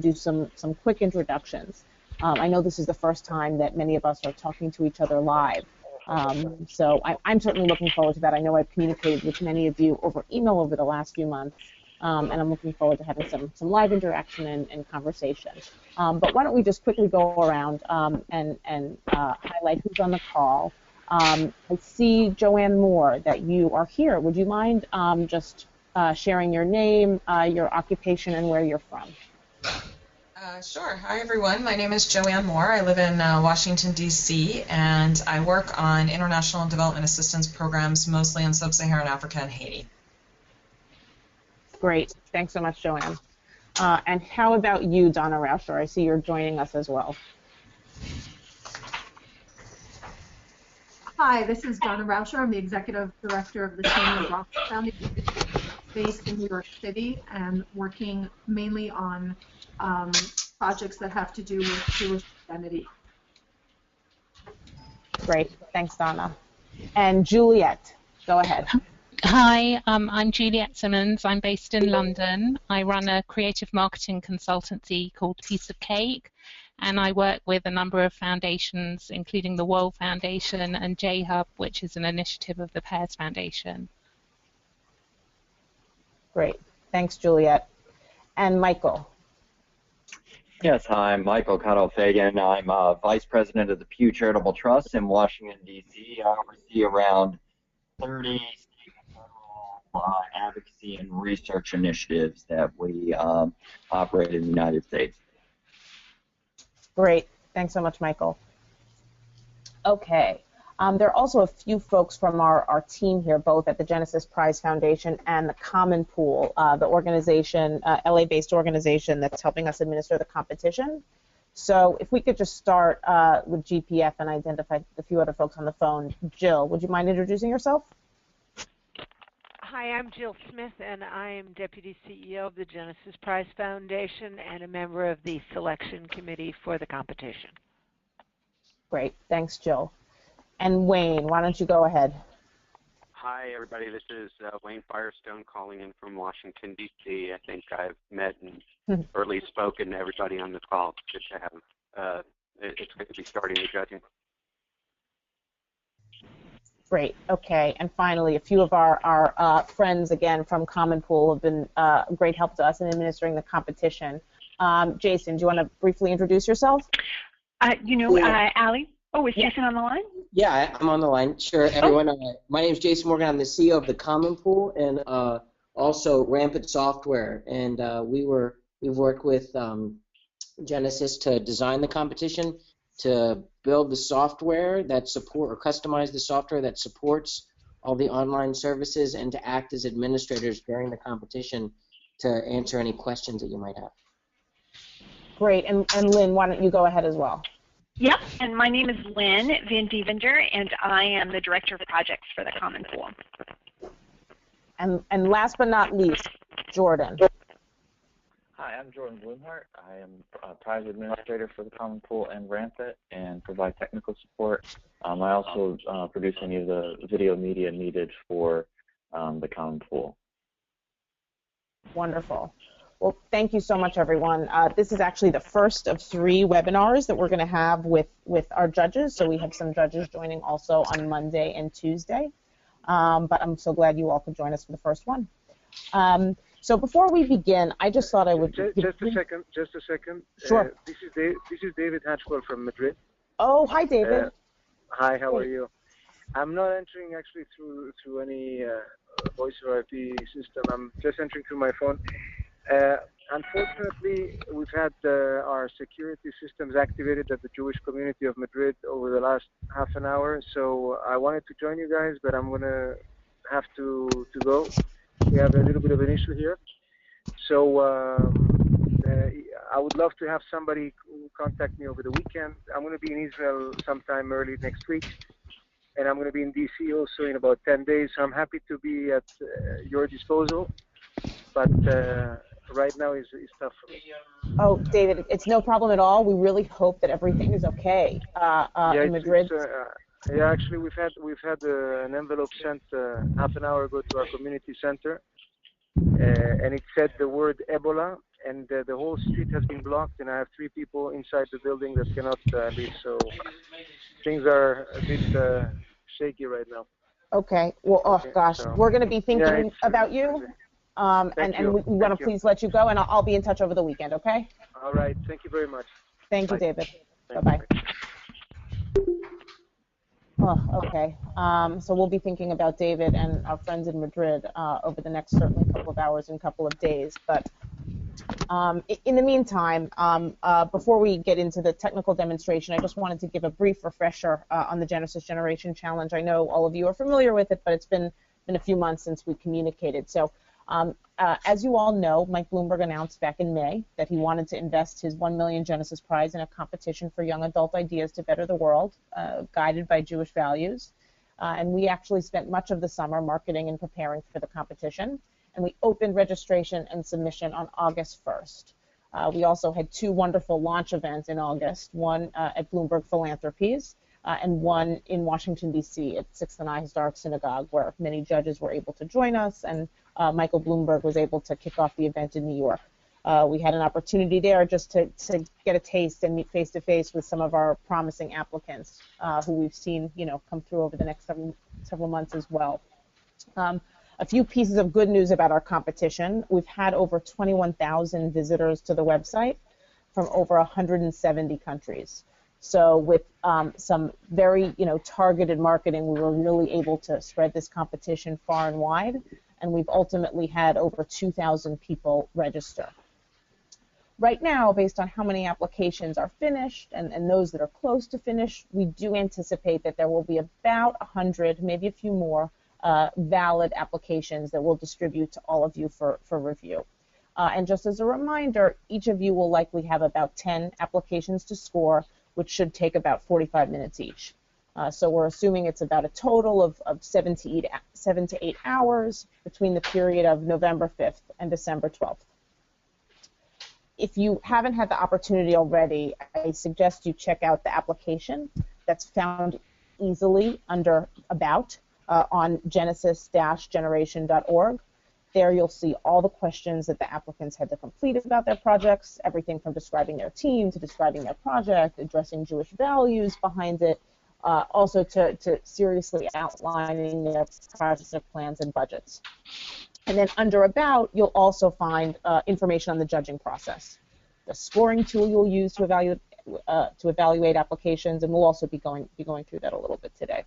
do some quick introductions. I know this is the first time that many of us are talking to each other live. So I'm certainly looking forward to that. I know I've communicated with many of you over email over the last few months, and I'm looking forward to having some live interaction and conversation. But why don't we just quickly go around and highlight who's on the call. I see, Joanne Moore, that you are here. Would you mind just sharing your name, your occupation, and where you're from? Sure. Hi, everyone. My name is Joanne Moore. I live in Washington, D.C., and I work on international development assistance programs, mostly in sub-Saharan Africa and Haiti. Great. Thanks so much, Joanne. And how about you, Donna Rauscher? I see you're joining us as well. Hi, this is Donna Rauscher. I'm the Executive Director of the Samuel Rockets Foundation, based in New York City, and working mainly on projects that have to do with Jewish identity. Great. Thanks, Donna. And Juliet, go ahead. Hi, I'm Juliet Simmons. I'm based in London. I run a creative marketing consultancy called Piece of Cake, and I work with a number of foundations, including the World Foundation and J-Hub, which is an initiative of the Pears Foundation. Great. Thanks, Juliet. And Michael. Yes, hi, I'm Michael Cottle-Fagan. I'm Vice President of the Pew Charitable Trust in Washington, D.C. I oversee around 30 state and federal advocacy and research initiatives that we operate in the United States. Great. Thanks so much, Michael. Okay. There are also a few folks from our team here, both at the Genesis Prize Foundation and the Common Pool, the organization, LA-based organization that's helping us administer the competition. So if we could just start with GPF and identify a few other folks on the phone. Jill, would you mind introducing yourself? Hi, I'm Jill Smith, and I am Deputy CEO of the Genesis Prize Foundation and a member of the selection committee for the competition. Great. Thanks, Jill. And Wayne, why don't you go ahead? Hi, everybody. This is Wayne Firestone calling in from Washington, D.C. I think I've met and or at least spoken to everybody on this call. It's good to have. It's good to be starting the judging. Great. Okay. And finally, a few of our friends, again, from Common Pool have been great help to us in administering the competition. Jason, do you want to briefly introduce yourself? Allie. Oh, is Jason on the line? Yeah, I'm on the line. Sure, everyone. My name is Jason Morgan. I'm the CEO of the Common Pool and also Rampant Software. And we've worked with Genesis to design the competition, to build the software that customize the software that supports all the online services, and to act as administrators during the competition to answer any questions that you might have. Great. And Lynn, why don't you go ahead as well? Yep, and my name is Lynn Van Devender, and I am the Director of Projects for the Common Pool. And last but not least, Jordan. Hi, I'm Jordan Bloomhart. I am a prize administrator for the Common Pool and Rampant and provide technical support. I also produce any of the video media needed for the Common Pool. Wonderful. Well, thank you so much, everyone. This is actually the first of 3 webinars that we're going to have with our judges. So we have some judges joining also on Monday and Tuesday. But I'm so glad you all could join us for the first one. So before we begin, I just thought I would... Just a second. Sure. This is David Hatchwell from Madrid. Oh, hi, David. Hi, how are you? I'm not entering actually through any voice or IP system. I'm just entering through my phone. Unfortunately, we've had our security systems activated at the Jewish community of Madrid over the last half an hour, so I wanted to join you guys, but I'm going to have to go. We have a little bit of an issue here. So I would love to have somebody contact me over the weekend. I'm going to be in Israel sometime early next week, and I'm going to be in D.C. also in about 10 days, so I'm happy to be at your disposal. But right now is tough for me. Oh, David, it's no problem at all. We really hope that everything is okay in Madrid. Yeah, actually, we've had an envelope sent half an hour ago to our community center, and it said the word Ebola, and the whole street has been blocked, and I have 3 people inside the building that cannot leave. So things are a bit shaky right now. Okay. Well, oh gosh, so, we're going to be thinking yeah, about you, and we want to please let you go, and I'll be in touch over the weekend. Okay. All right. Thank you very much. Thank you, Bye. David. Bye-bye. Oh, okay. So we'll be thinking about David and our friends in Madrid over the next certainly couple of hours and couple of days. But in the meantime, before we get into the technical demonstration, I just wanted to give a brief refresher on the Genesis Generation Challenge. I know all of you are familiar with it, but it's been a few months since we communicated. So as you all know, Mike Bloomberg announced back in May that he wanted to invest his $1 million Genesis Prize in a competition for young adult ideas to better the world, guided by Jewish values. And we actually spent much of the summer marketing and preparing for the competition. And we opened registration and submission on August 1st. We also had 2 wonderful launch events in August, one at Bloomberg Philanthropies and one in Washington, D.C. at 6th and I Historic Synagogue, where many judges were able to join us, and Michael Bloomberg was able to kick off the event in New York. We had an opportunity there just to get a taste and meet face-to-face with some of our promising applicants who we've seen, come through over the next several months as well. A few pieces of good news about our competition. We've had over 21,000 visitors to the website from over 170 countries. So with some very, targeted marketing, we were really able to spread this competition far and wide, and we've ultimately had over 2,000 people register. Right now, based on how many applications are finished and those that are close to finish, we do anticipate that there will be about 100, maybe a few more, valid applications that we'll distribute to all of you for review. And just as a reminder, each of you will likely have about 10 applications to score, which should take about 45 minutes each. So we're assuming it's about a total of 7 to 8 hours between the period of November 5th and December 12th. If you haven't had the opportunity already, I suggest you check out the application that's found easily under About on genesis-generation.org. There you'll see all the questions that the applicants had to complete about their projects, everything from describing their team to describing their project, addressing Jewish values behind it, also to seriously outlining their project plans and budgets. And then under About, you'll also find information on the judging process, the scoring tool you'll use to evaluate applications, and we'll also be going through that a little bit today.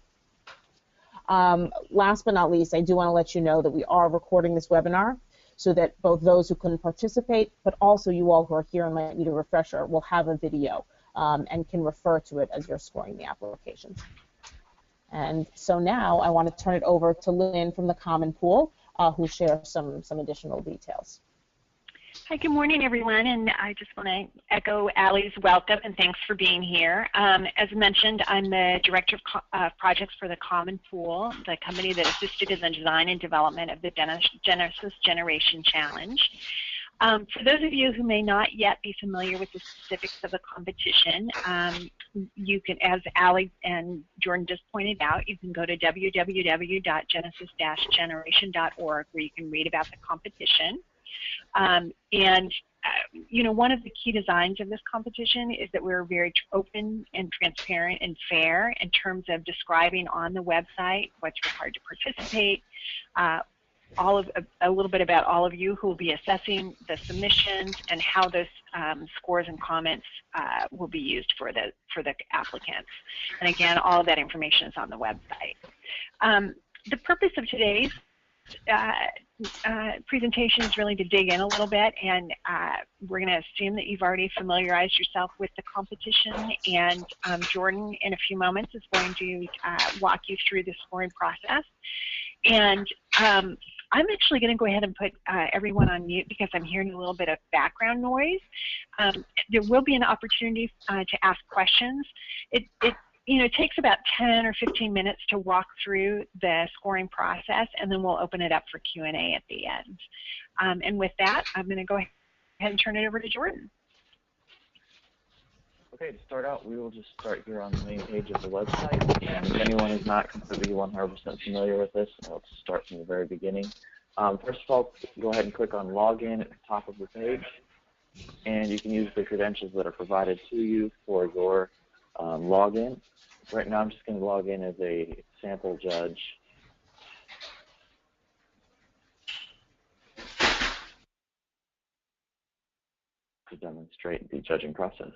Last but not least, I do want to let you know that we are recording this webinar so that both those who couldn't participate, but also you all who are here and might need a refresher, will have a video and can refer to it as you're scoring the applications. And so now I want to turn it over to Lynn from the Common Pool, who'll share some additional details. Hi, good morning, everyone, and I just want to echo Allie's welcome and thanks for being here. As mentioned, I'm the Director of Projects for the Common Pool, the company that assisted in the design and development of the Genesis Generation Challenge. For those of you who may not yet be familiar with the specifics of the competition, you can, as Allie and Jordan just pointed out, you can go to www.genesis-generation.org where you can read about the competition. One of the key designs of this competition is that we're very open and transparent and fair in terms of describing on the website what's required to participate, a little bit about all of you who will be assessing the submissions and how those scores and comments will be used for the applicants. And again, all of that information is on the website. The purpose of today's presentation is really to dig in a little bit, and we're going to assume that you've already familiarized yourself with the competition, and Jordan in a few moments is going to walk you through the scoring process. And I'm actually going to go ahead and put everyone on mute because I'm hearing a little bit of background noise. There will be an opportunity to ask questions. It takes about 10 or 15 minutes to walk through the scoring process, and then we'll open it up for Q&A at the end. And with that, I'm going to go ahead and turn it over to Jordan. Okay, to start out, we will just start here on the main page of the website. And if anyone is not completely 100% familiar with this, I'll start from the very beginning. First of all, go ahead and click on Login at the top of the page. and you can use the credentials that are provided to you for your login. Right now I'm just going to log in as a sample judge. To demonstrate the judging process.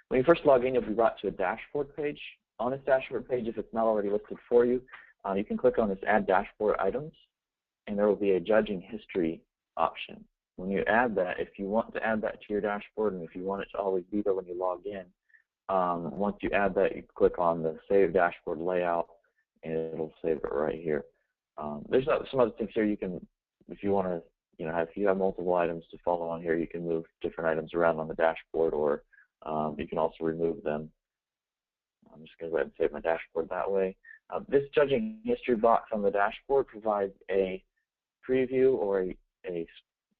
When you first log in, you'll be brought to a dashboard page. On this dashboard page, if it's not already listed for you, you can click on this Add Dashboard Items, and there will be a Judging History option. When you add that, if you want to add that to your dashboard, and if you want it to always be there when you log in, once you add that, you click on the Save Dashboard Layout, and it'll save it right here. There's some other things here you can, if you want to, if you have multiple items to follow on here, you can move different items around on the dashboard, or you can also remove them. I'm just going to go ahead and save my dashboard that way. This Judging History box on the dashboard provides a preview or a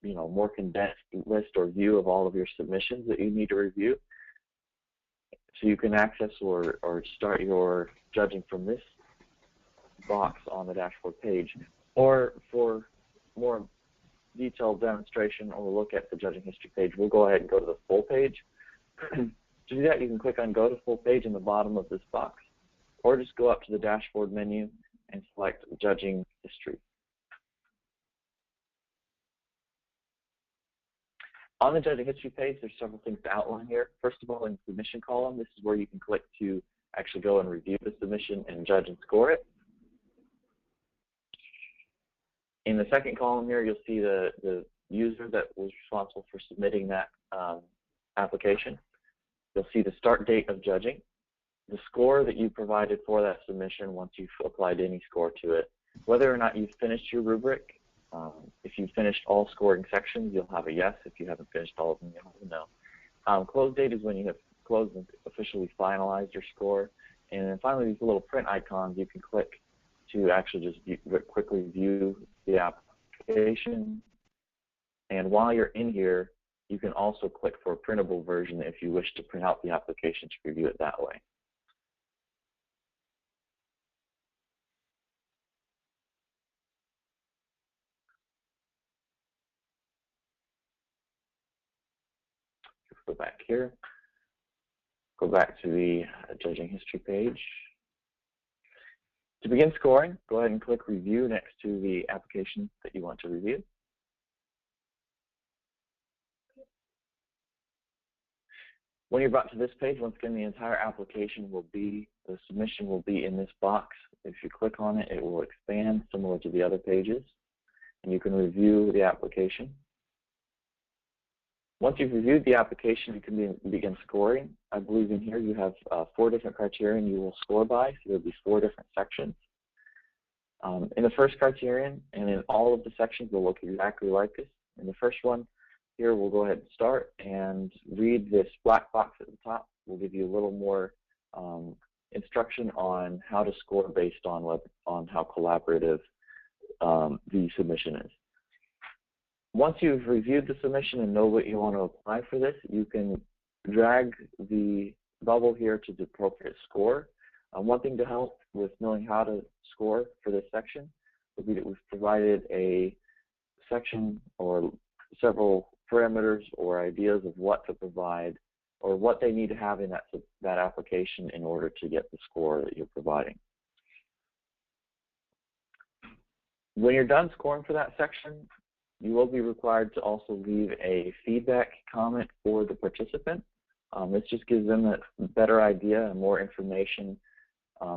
more condensed list or view of all of your submissions that you need to review. So you can access or start your judging from this box on the dashboard page, or for more detailed demonstration or look at the Judging History page, we'll go ahead and go to the full page. To do that, you can click on Go to Full Page in the bottom of this box, or just go up to the dashboard menu and select Judging History. On the Judging History page, there's several things to outline here. First of all, in the submission column, this is where you can click to actually go and review the submission and judge and score it. In the second column here, you'll see the user that was responsible for submitting that application. You'll see the start date of judging, the score that you provided for that submission once you've applied any score to it, whether or not you've finished your rubric. If you've finished all scoring sections, you'll have a yes. If you haven't finished all of them, you'll have a no. Close date is when you have closed and officially finalized your score. And then finally, these little print icons you can click to actually just quickly view the application. And while you're in here, you can also click for a printable version if you wish to print out the application to review it that way. Go back here. Go back to the Judging History page. To begin scoring, go ahead and click Review next to the application that you want to review. When you're brought to this page, once again, the entire application will be, the submission will be in this box. If you click on it, it will expand similar to the other pages, and you can review the application. Once you've reviewed the application, you can begin scoring. I believe in here you have 4 different criterion you will score by, so there'll be 4 different sections. In the first criterion, and in all of the sections, will look exactly like this. In the first one, here we'll go ahead and start and read this black box at the top. We'll give you a little more instruction on how to score based on how collaborative the submission is. Once you've reviewed the submission and know what you want to apply for this, you can drag the bubble here to the appropriate score. One thing to help with knowing how to score for this section would be that we've provided a section or several parameters or ideas of what to provide or what they need to have in that application in order to get the score that you're providing. When you're done scoring for that section, you will be required to also leave a feedback comment for the participant. This just gives them a better idea and more information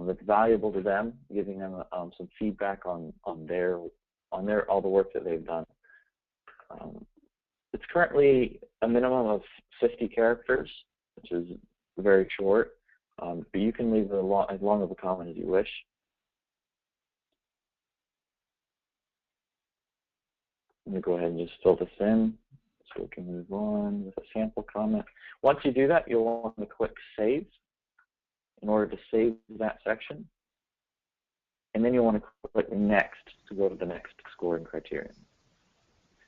that's valuable to them, giving them some feedback on all the work that they've done. It's currently a minimum of 50 characters, which is very short, but you can leave as long of a comment as you wish. I'm going to go ahead and just fill this in so we can move on with a sample comment. Once you do that, you'll want to click Save in order to save that section. And then you'll want to click Next to go to the next scoring criterion.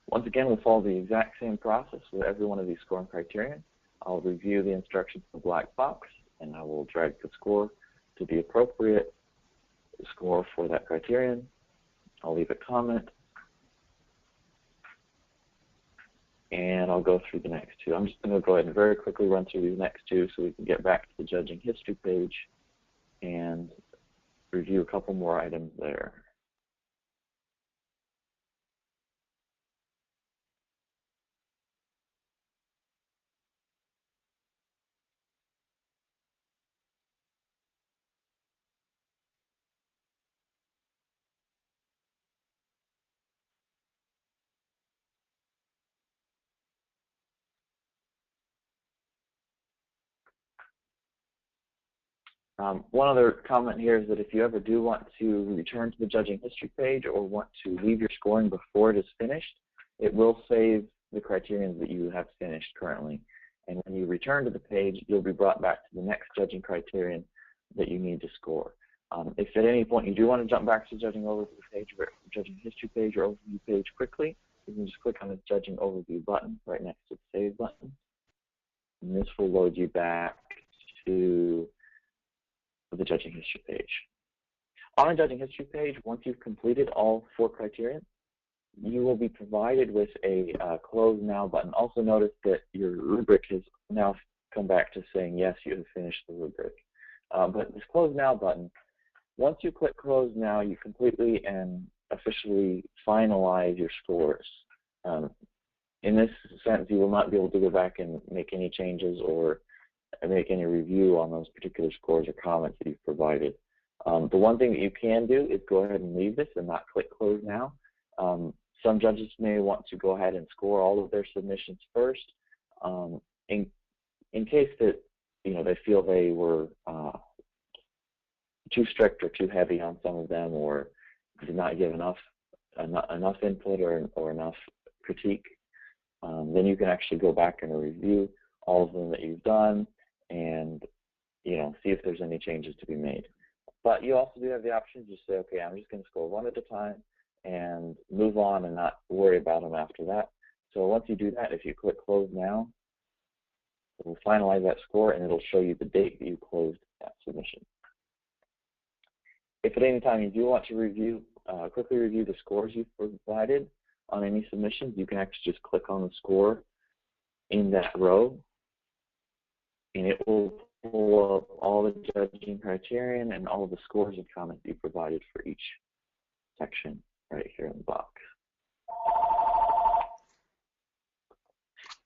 Once again, we'll follow the exact same process with every one of these scoring criterion. I'll review the instructions in the black box, and I will drag the score to the appropriate score for that criterion. I'll leave a comment, and I'll go through the next two. I'm just going to go ahead and very quickly run through these next two so we can get back to the judging history page and review a couple more items there. One other comment here is that if you ever do want to return to the judging history page or want to leave your scoring before it is finished, it will save the criterions that you have finished currently. And when you return to the page, you'll be brought back to the next judging criterion that you need to score. If at any point you do want to jump back to judging overview page or judging history page or overview page quickly, you can just click on the judging overview button right next to the save button. And this will load you back to the judging history page. On the judging history page, once you've completed all 4 criteria, you will be provided with a close now button. Also notice that your rubric has now come back to saying yes, you have finished the rubric. But this close now button, once you click close now, you completely and officially finalize your scores. In this sense, you will not be able to go back and make any changes or make any review on those particular scores or comments that you've provided. The one thing that you can do is go ahead and leave this and not click close now. Some judges may want to go ahead and score all of their submissions first. In case that they feel they were too strict or too heavy on some of them, or did not give enough input or enough critique, then you can actually go back and review all of them that you've done and see if there's any changes to be made. But you also do have the option to just say, okay, I'm just going to score one at a time and move on and not worry about them after that. So once you do that, if you click close now, it will finalize that score and it'll show you the date that you closed that submission. If at any time you do want to quickly review the scores you've provided on any submissions, you can actually just click on the score in that row, and it will pull up all the judging criterion and all of the scores and comments you provided for each section right here in the box.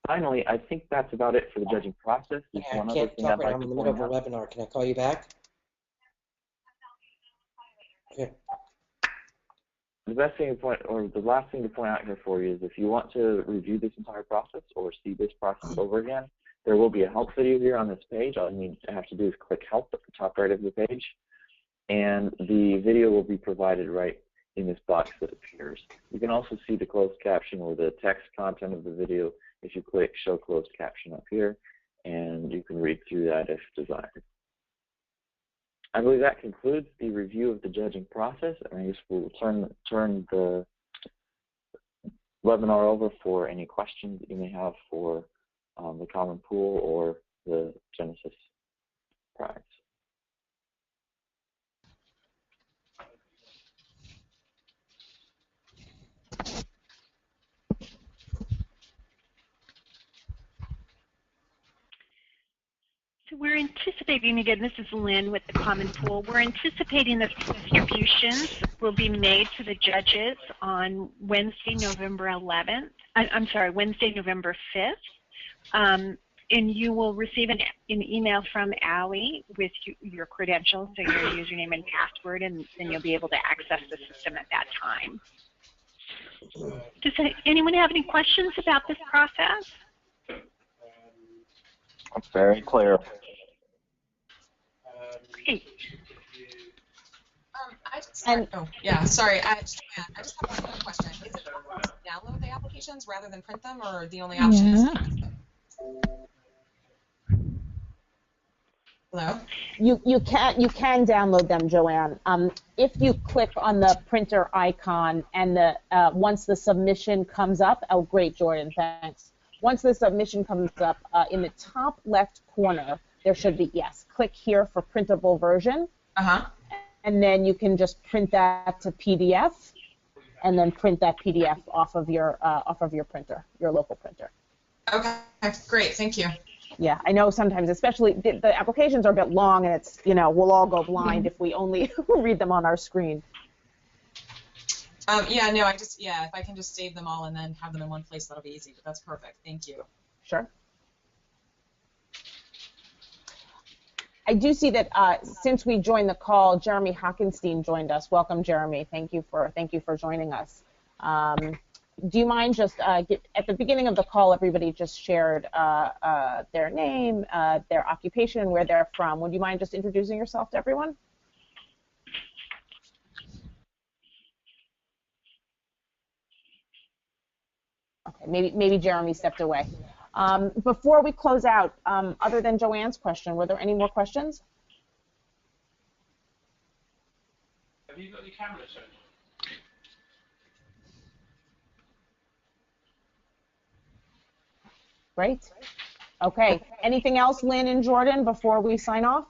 Finally, I think that's about it for the judging process. Yeah, I can't talk right now. I'm in the middle of a webinar. Can I call you back? Okay. The best thing to point, or the last thing to point out here for you is if you want to review this entire process or see this process over again, there will be a help video here on this page. All you have to do is click help at the top right of the page, and the video will be provided right in this box that appears. You can also see the closed caption or the text content of the video if you click show closed caption up here, and you can read through that if desired. I believe that concludes the review of the judging process, and I guess we'll turn the webinar over for any questions that you may have for the Common Pool or the Genesis Prize. So we're anticipating, again, this is Lynn with the Common Pool, we're anticipating that distributions will be made to the judges on Wednesday, November 11th. Wednesday, November 5th. And you will receive an email from Allie with your credentials, so your username and password, and then you'll be able to access the system at that time. Does anyone have any questions about this process? It's very clear. Great. I just have one question. Is it possible to download the applications rather than print them, or the only option is to use them? Hello? You can download them, Joanne. If you click on the printer icon and once the submission comes up, oh great, Jordan, thanks. Once the submission comes up, in the top left corner, there should be, yes, click here for printable version. And then you can just print that to PDF, and then print that PDF off of your printer, your local printer. Okay, great, thank you. Yeah, I know sometimes, especially the applications are a bit long, and it's, you know, we'll all go blind if we only read them on our screen. Yeah, no, if I can just save them all and then have them in one place, that'll be easy, but that's perfect, thank you. Sure. I do see that since we joined the call, Jeremy Hockenstein joined us. Welcome, Jeremy. Thank you for joining us. Do you mind just at the beginning of the call, everybody just shared their name, their occupation, and where they're from. Would you mind just introducing yourself to everyone? Okay, maybe Jeremy stepped away. Before we close out, other than Joanne's question, were there any more questions? Have you got your camera turned on? Great. Okay. Anything else, Lynn and Jordan, before we sign off?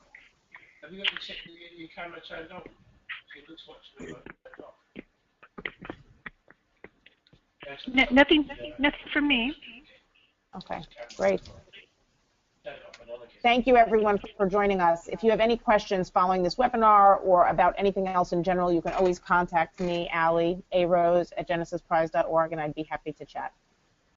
Have you got your camera turned on? It looks much Nothing from me. Okay, great. Thank you, everyone, for joining us. If you have any questions following this webinar or about anything else in general, you can always contact me, Allie, arose@genesisprize.org, and I'd be happy to chat.